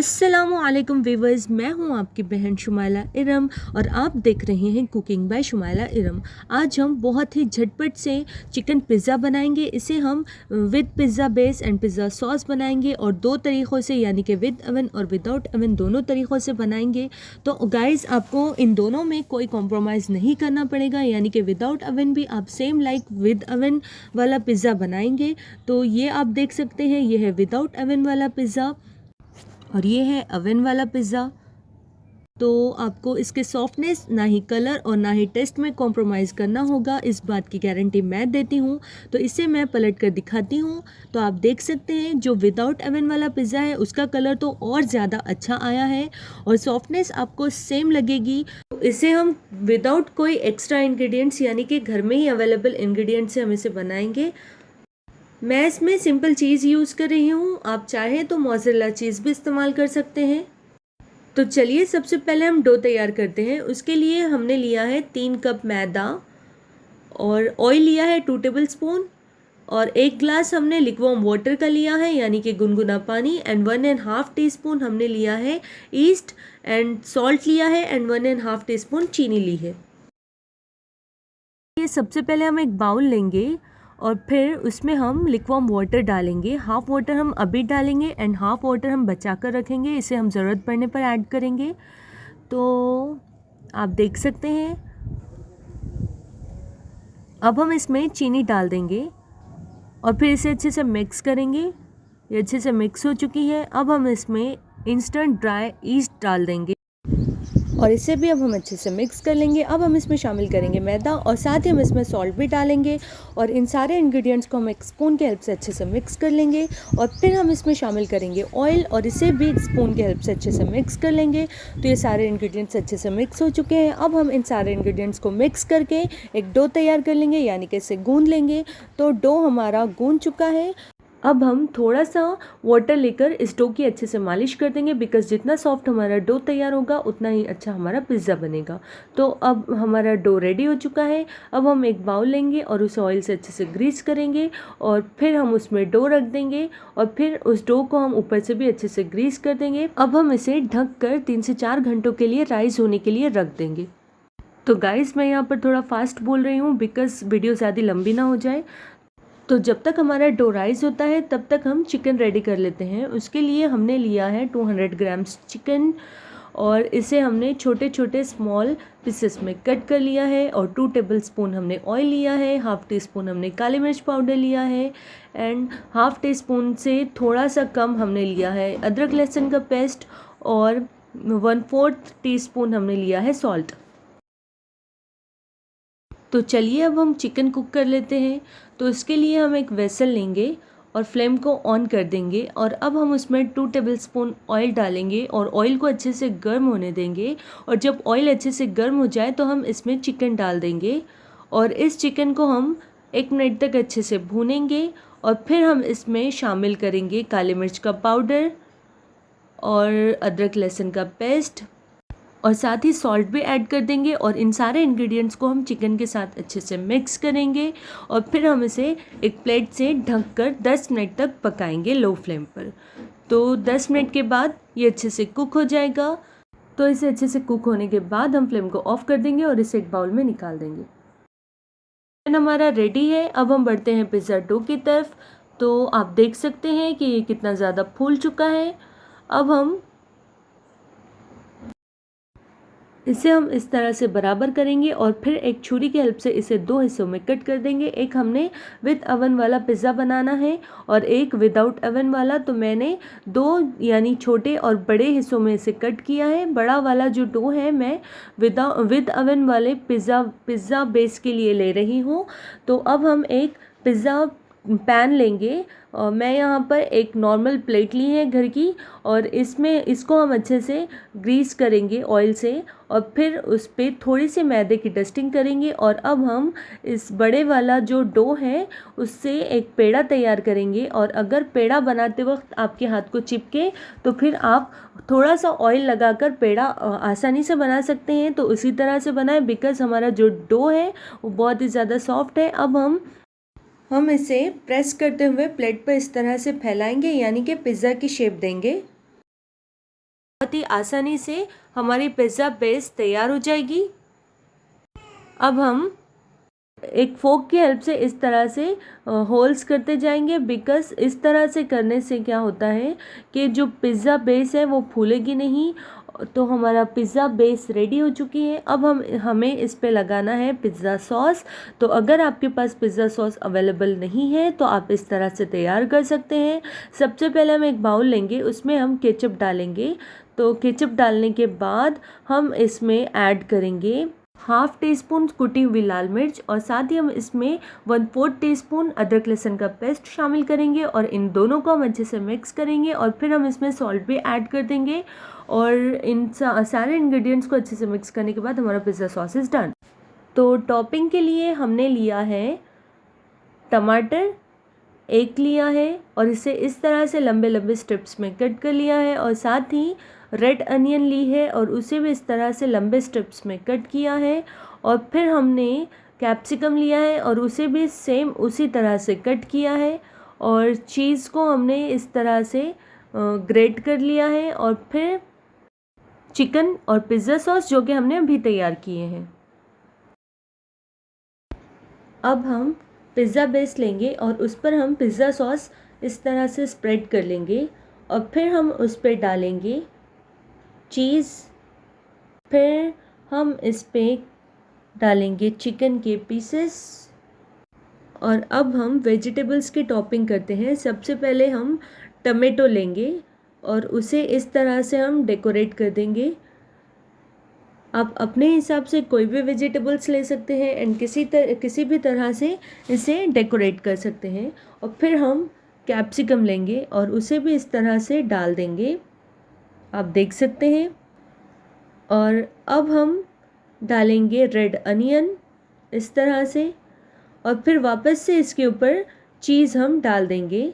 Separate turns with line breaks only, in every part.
अस्सलामुअलैकुम वीवर्स, मैं हूं आपकी बहन शुमाइला इरम और आप देख रहे हैं कुकिंग बाय शुमाइला इरम। आज हम बहुत ही झटपट से चिकन पिज़्ज़ा बनाएंगे। इसे हम with pizza base and pizza sauce बनाएंगे और दो तरीक़ों से, यानी कि विद अवन और विदाउट अवन, दोनों तरीक़ों से बनाएंगे। तो गाइज़, आपको इन दोनों में कोई कॉम्प्रोमाइज़ नहीं करना पड़ेगा, यानी कि विदाउट अवन भी आप सेम लाइक विद अवन वाला पिज़्ज़ा बनाएंगे। तो ये आप देख सकते हैं, ये है विदाउट अवन वाला पिज़्ज़ा और ये है अवन वाला पिज़्ज़ा। तो आपको इसके सॉफ्टनेस, ना ही कलर और ना ही टेस्ट में कॉम्प्रोमाइज़ करना होगा, इस बात की गारंटी मैं देती हूँ। तो इसे मैं पलट कर दिखाती हूँ। तो आप देख सकते हैं, जो विदाउट अवन वाला पिज़्ज़ा है उसका कलर तो और ज़्यादा अच्छा आया है और सॉफ्टनेस आपको सेम लगेगी। तो इसे हम विदाउट कोई एक्स्ट्रा इंग्रेडिएंट्स, यानी कि घर में ही अवेलेबल इंग्रेडिएंट्स से हम इसे बनाएंगे। मैं इसमें सिंपल चीज़ यूज़ कर रही हूँ, आप चाहें तो मोज़रेला चीज़ भी इस्तेमाल कर सकते हैं। तो चलिए सबसे पहले हम डो तैयार करते हैं। उसके लिए हमने लिया है 3 कप मैदा और ऑयल लिया है 2 टेबल स्पून और 1 ग्लास हमने लिक्वॉर्म वाटर का लिया है, यानी कि गुनगुना पानी, एंड 1.5 टीस्पून हमने लिया है ईस्ट, एंड सॉल्ट लिया है, एंड 1.5 टीस्पून चीनी ली है। ये सबसे पहले हम एक बाउल लेंगे और फिर उसमें हम लिक्वॉर्म वाटर डालेंगे। हाफ़ वाटर हम अभी डालेंगे एंड हाफ़ वाटर हम बचा कर रखेंगे, इसे हम ज़रूरत पड़ने पर ऐड करेंगे। तो आप देख सकते हैं, अब हम इसमें चीनी डाल देंगे और फिर इसे अच्छे से मिक्स करेंगे। ये अच्छे से मिक्स हो चुकी है। अब हम इसमें इंस्टेंट ड्राई ईस्ट डाल देंगे और इसे भी अब हम अच्छे से मिक्स कर लेंगे। अब हम इसमें शामिल करेंगे मैदा और साथ ही हम इसमें सॉल्ट भी डालेंगे और इन सारे इंग्रेडिएंट्स को हम एक स्पून की हेल्प से अच्छे से मिक्स कर लेंगे और फिर हम इसमें शामिल करेंगे ऑयल और इसे भी एक स्पून की हेल्प से अच्छे से मिक्स कर लेंगे। तो ये सारे इंग्रेडिएंट्स अच्छे से मिक्स हो चुके हैं। अब हम इन सारे इंग्रेडिएंट्स को मिक्स करके एक डो तैयार कर लेंगे, यानी कि इसे गूंद लेंगे। तो डो हमारा गूंद चुका है। अब हम थोड़ा सा वाटर लेकर इस डो की अच्छे से मालिश कर देंगे, बिकॉज़ जितना सॉफ्ट हमारा डो तैयार होगा उतना ही अच्छा हमारा पिज़्ज़ा बनेगा। तो अब हमारा डो रेडी हो चुका है। अब हम एक बाउल लेंगे और उसे ऑयल से अच्छे से ग्रीस करेंगे और फिर हम उसमें डो रख देंगे और फिर उस डो को हम ऊपर से भी अच्छे से ग्रीस कर देंगे। अब हम इसे ढक कर 3 से 4 घंटों के लिए राइस होने के लिए रख देंगे। तो गाइस, मैं यहाँ पर थोड़ा फास्ट बोल रही हूँ बिकॉज़ वीडियो ज़्यादा लंबी ना हो जाए। तो जब तक हमारा डो राइस होता है तब तक हम चिकन रेडी कर लेते हैं। उसके लिए हमने लिया है 200 ग्राम्स चिकन और इसे हमने छोटे छोटे स्मॉल पीसेस में कट कर लिया है और 2 टेबल स्पून हमने ऑयल लिया है, हाफ़ टी स्पून हमने काली मिर्च पाउडर लिया है एंड हाफ़ टी स्पून से थोड़ा सा कम हमने लिया है अदरक लहसुन का पेस्ट और 1/4 टीस्पून हमने लिया है सॉल्ट। तो चलिए अब हम चिकन कुक कर लेते हैं। तो इसके लिए हम एक वेसल लेंगे और फ्लेम को ऑन कर देंगे और अब हम उसमें 2 टेबलस्पून ऑयल डालेंगे और ऑयल को अच्छे से गर्म होने देंगे। और जब ऑयल अच्छे से गर्म हो जाए तो हम इसमें चिकन डाल देंगे और इस चिकन को हम 1 मिनट तक अच्छे से भूनेंगे और फिर हम इसमें शामिल करेंगे काली मिर्च का पाउडर और अदरक लहसुन का पेस्ट और साथ ही सॉल्ट भी ऐड कर देंगे और इन सारे इंग्रेडिएंट्स को हम चिकन के साथ अच्छे से मिक्स करेंगे और फिर हम इसे एक प्लेट से ढककर 10 मिनट तक पकाएंगे लो फ्लेम पर। तो 10 मिनट के बाद ये अच्छे से कुक हो जाएगा। तो इसे अच्छे से कुक होने के बाद हम फ्लेम को ऑफ कर देंगे और इसे एक बाउल में निकाल देंगे। चिकन हमारा रेडी है। अब हम बढ़ते हैं पिज़्ज़ा डो की तरफ। तो आप देख सकते हैं कि ये कितना ज़्यादा फूल चुका है। अब हम इसे इस तरह से बराबर करेंगे और फिर एक छुरी की हेल्प से इसे 2 हिस्सों में कट कर देंगे। एक हमने विद अवन वाला पिज़्ज़ा बनाना है और एक विदाउट अवन वाला। तो मैंने 2 यानी छोटे और बड़े हिस्सों में इसे कट किया है। बड़ा वाला जो डो है मैं विद अवन वाले पिज़्ज़ा बेस के लिए ले रही हूँ। तो अब हम एक पिज़्ज़ा पैन लेंगे और मैं यहाँ पर एक नॉर्मल प्लेट ली है घर की और इसको हम अच्छे से ग्रीस करेंगे ऑयल से और फिर उस पर थोड़ी सी मैदे की डस्टिंग करेंगे। और अब हम इस बड़े वाला जो डो है उससे एक पेड़ा तैयार करेंगे और अगर पेड़ा बनाते वक्त आपके हाथ को चिपके तो फिर आप थोड़ा सा ऑयल लगाकर पेड़ा आसानी से बना सकते हैं। तो उसी तरह से बनाएं बिकॉज़ हमारा जो डो है वो बहुत ही ज़्यादा सॉफ्ट है। अब हम इसे प्रेस करते हुए प्लेट पर इस तरह से फैलाएंगे, यानी कि पिज़्ज़ा की शेप देंगे। बहुत ही आसानी से हमारी पिज़्ज़ा बेस तैयार हो जाएगी। अब हम एक फोक की हेल्प से इस तरह से होल्स करते जाएंगे, बिकॉज इस तरह से करने से क्या होता है कि जो पिज़्ज़ा बेस है वो फूलेगी नहीं। तो हमारा पिज़्ज़ा बेस रेडी हो चुकी है। अब हमें इस पे लगाना है पिज़्ज़ा सॉस। तो अगर आपके पास पिज़्ज़ा सॉस अवेलेबल नहीं है तो आप इस तरह से तैयार कर सकते हैं। सबसे पहले हम एक बाउल लेंगे, उसमें हम केचप डालेंगे। तो केचप डालने के बाद हम इसमें ऐड करेंगे 1/2 टीस्पून कुटी हुई लाल मिर्च, और साथ ही हम इसमें 1/4 टीस्पून अदरक लहसुन का पेस्ट शामिल करेंगे, और इन दोनों को हम अच्छे से मिक्स करेंगे। और फिर हम इसमें सॉल्ट भी ऐड कर देंगे, और इन सारे इंग्रेडिएंट्स को अच्छे से मिक्स करने के बाद हमारा पिज़्ज़ा सॉस इज़ डन। तो टॉपिंग के लिए हमने लिया है टमाटर, एक लिया है और इसे इस तरह से लंबे लंबे स्ट्रिप्स में कट कर लिया है, और साथ ही रेड अनियन ली है और उसे भी इस तरह से लंबे स्ट्रिप्स में कट किया है। और फिर हमने कैप्सिकम लिया है और उसे भी सेम उसी तरह से कट किया है, और चीज़ को हमने इस तरह से ग्रेट कर लिया है, और फिर चिकन और पिज़्ज़ा सॉस जो कि हमने अभी तैयार किए हैं। अब हम पिज़्ज़ा बेस लेंगे और उस पर हम पिज़्ज़ा सॉस इस तरह से स्प्रेड कर लेंगे, और फिर हम उस पर डालेंगे चीज़। फिर हम इस पर डालेंगे चिकन के पीसेस, और अब हम वेजिटेबल्स की टॉपिंग करते हैं। सबसे पहले हम टमेटो लेंगे और उसे इस तरह से हम डेकोरेट कर देंगे। आप अपने हिसाब से कोई भी वेजिटेबल्स ले सकते हैं एंड किसी भी तरह से इसे डेकोरेट कर सकते हैं। और फिर हम कैप्सिकम लेंगे और उसे भी इस तरह से डाल देंगे, आप देख सकते हैं। और अब हम डालेंगे रेड अनियन इस तरह से, और फिर वापस से इसके ऊपर चीज़ हम डाल देंगे।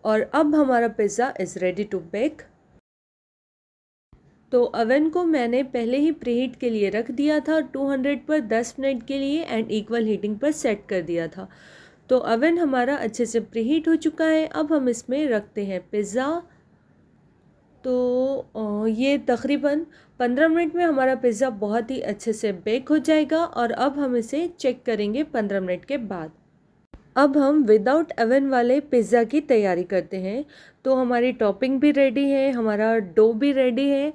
और अब हमारा pizza is ready to bake. तो अवन को मैंने पहले ही प्रीहीट के लिए रख दिया था 200 पर 10 मिनट के लिए, एंड इक्वल हीटिंग पर सेट कर दिया था। तो अवन हमारा अच्छे से प्रीहीट हो चुका है। अब हम इसमें रखते हैं पिज़्ज़ा। तो ये तकरीबन 15 मिनट में हमारा पिज़्ज़ा बहुत ही अच्छे से बेक हो जाएगा, और अब हम इसे चेक करेंगे 15 मिनट के बाद। अब हम विदाउट अवन वाले पिज़्ज़ा की तैयारी करते हैं। तो हमारी टॉपिंग भी रेडी है, हमारा डो भी रेडी है,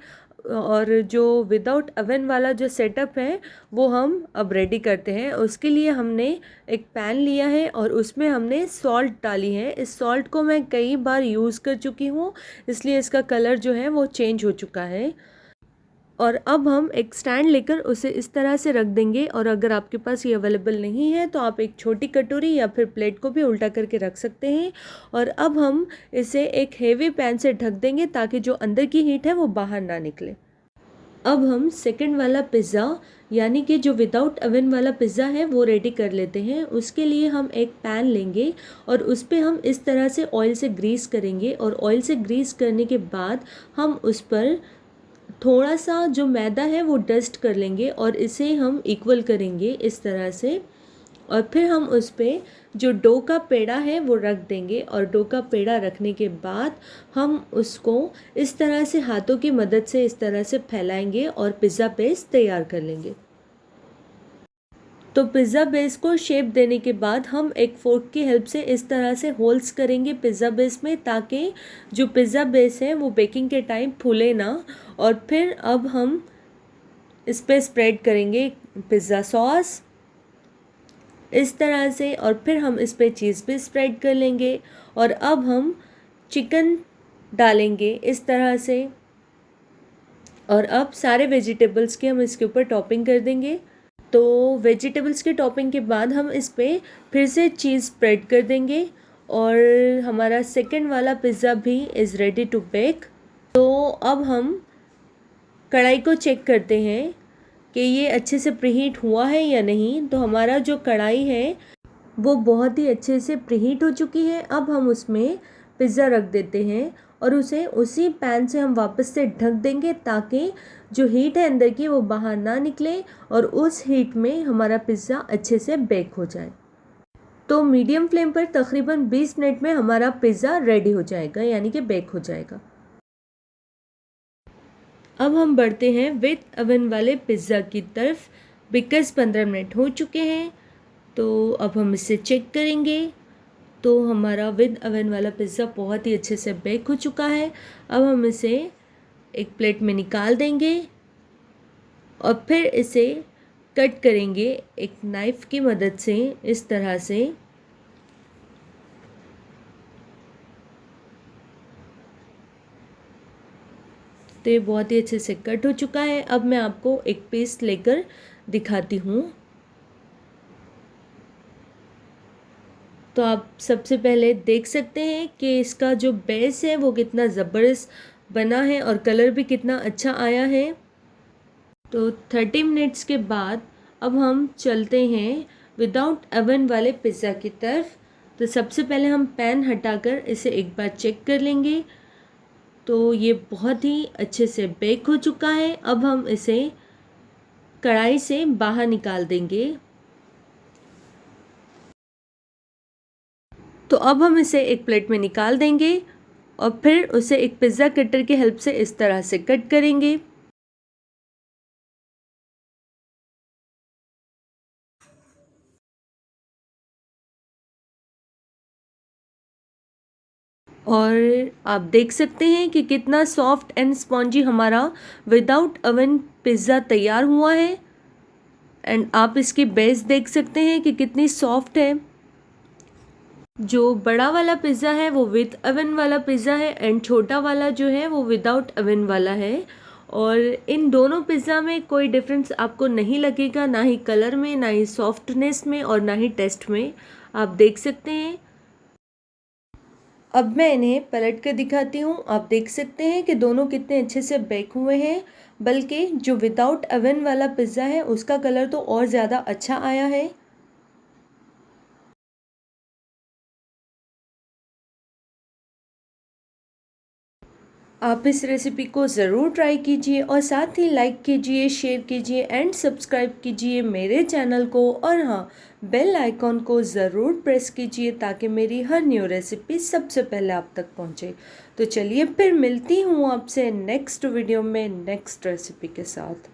और जो विदाउट अवन वाला जो सेटअप है वो हम अब रेडी करते हैं। उसके लिए हमने एक पैन लिया है और उसमें हमने सॉल्ट डाली है। इस सॉल्ट को मैं कई बार यूज़ कर चुकी हूँ, इसलिए इसका कलर जो है वो चेंज हो चुका है। और अब हम एक स्टैंड लेकर उसे इस तरह से रख देंगे, और अगर आपके पास ये अवेलेबल नहीं है तो आप एक छोटी कटोरी या फिर प्लेट को भी उल्टा करके रख सकते हैं। और अब हम इसे एक हेवी पैन से ढक देंगे ताकि जो अंदर की हीट है वो बाहर ना निकले। अब हम सेकंड वाला पिज़्ज़ा, यानी कि जो विदाउट अवन वाला पिज़्ज़ा है वो रेडी कर लेते हैं। उसके लिए हम एक पैन लेंगे और उस पर हम इस तरह से ऑयल से ग्रीस करेंगे, और ऑयल से ग्रीस करने के बाद हम उस पर थोड़ा सा जो मैदा है वो डस्ट कर लेंगे, और इसे हम इक्वल करेंगे इस तरह से। और फिर हम उस पर जो डो का पेड़ा है वो रख देंगे, और डो का पेड़ा रखने के बाद हम उसको इस तरह से हाथों की मदद से इस तरह से फैलाएंगे और पिज़्ज़ा बेस तैयार कर लेंगे। तो पिज़्ज़ा बेस को शेप देने के बाद हम एक फोर्क की हेल्प से इस तरह से होल्स करेंगे पिज़्ज़ा बेस में, ताकि जो पिज़्ज़ा बेस है वो बेकिंग के टाइम फूले ना। और फिर अब हम इस पर स्प्रेड करेंगे पिज़्ज़ा सॉस इस तरह से, और फिर हम इस पर चीज़ भी स्प्रेड कर लेंगे। और अब हम चिकन डालेंगे इस तरह से, और अब सारे वेजिटेबल्स की हम इसके ऊपर टॉपिंग कर देंगे। तो वेजिटेबल्स के टॉपिंग के बाद हम इस पर फिर से चीज़ स्प्रेड कर देंगे, और हमारा सेकंड वाला पिज़्ज़ा भी इज़ रेडी टू बेक। तो अब हम कढ़ाई को चेक करते हैं कि ये अच्छे से प्रीहीट हुआ है या नहीं। तो हमारा जो कढ़ाई है वो बहुत ही अच्छे से प्रीहीट हो चुकी है। अब हम उसमें पिज़्ज़ा रख देते हैं और उसे उसी पैन से हम वापस से ढक देंगे, ताकि जो हीट है अंदर की वो बाहर ना निकले, और उस हीट में हमारा पिज़्ज़ा अच्छे से बेक हो जाए। तो मीडियम फ्लेम पर तकरीबन 20 मिनट में हमारा पिज़्ज़ा रेडी हो जाएगा, यानी कि बेक हो जाएगा। अब हम बढ़ते हैं विद ओवन वाले पिज़्ज़ा की तरफ, बिकॉज़ 15 मिनट हो चुके हैं। तो अब हम इसे चेक करेंगे। तो हमारा विद ओवन वाला पिज़्ज़ा बहुत ही अच्छे से बेक हो चुका है। अब हम इसे एक प्लेट में निकाल देंगे और फिर इसे कट करेंगे एक नाइफ़ की मदद से, इस तरह से। तो ये बहुत ही अच्छे से कट हो चुका है। अब मैं आपको एक पीस लेकर दिखाती हूँ। तो आप सबसे पहले देख सकते हैं कि इसका जो बेस है वो कितना ज़बरदस्त बना है और कलर भी कितना अच्छा आया है। तो 30 मिनट्स के बाद अब हम चलते हैं विदाउट ओवन वाले पिज़्ज़ा की तरफ। तो सबसे पहले हम पैन हटाकर इसे एक बार चेक कर लेंगे। तो ये बहुत ही अच्छे से बेक हो चुका है। अब हम इसे कढ़ाई से बाहर निकाल देंगे। तो अब हम इसे एक प्लेट में निकाल देंगे और फिर उसे एक पिज़्ज़ा कटर की हेल्प से इस तरह से कट करेंगे। और आप देख सकते हैं कि कितना सॉफ्ट एंड स्पॉन्जी हमारा विदाउट ओवन पिज़्ज़ा तैयार हुआ है। एंड आप इसकी बेस देख सकते हैं कि कितनी सॉफ्ट है। जो बड़ा वाला पिज़्ज़ा है वो विद ओवन वाला पिज़्ज़ा है एंड छोटा वाला जो है वो विदाउट ओवन वाला है। और इन दोनों पिज़्ज़ा में कोई डिफरेंस आपको नहीं लगेगा, ना ही कलर में, ना ही सॉफ्टनेस में और ना ही टेस्ट में। आप देख सकते हैं। अब मैं इन्हें पलट कर दिखाती हूँ। आप देख सकते हैं कि दोनों कितने अच्छे से बेक हुए हैं, बल्कि जो विदाउट ओवन वाला पिज़्ज़ा है उसका कलर तो और ज़्यादा अच्छा आया है। आप इस रेसिपी को ज़रूर ट्राई कीजिए और साथ ही लाइक कीजिए, शेयर कीजिए एंड सब्सक्राइब कीजिए मेरे चैनल को। और हाँ, बेल आइकॉन को ज़रूर प्रेस कीजिए ताकि मेरी हर न्यू रेसिपी सबसे पहले आप तक पहुँचे। तो चलिए फिर मिलती हूँ आपसे नेक्स्ट वीडियो में नेक्स्ट रेसिपी के साथ।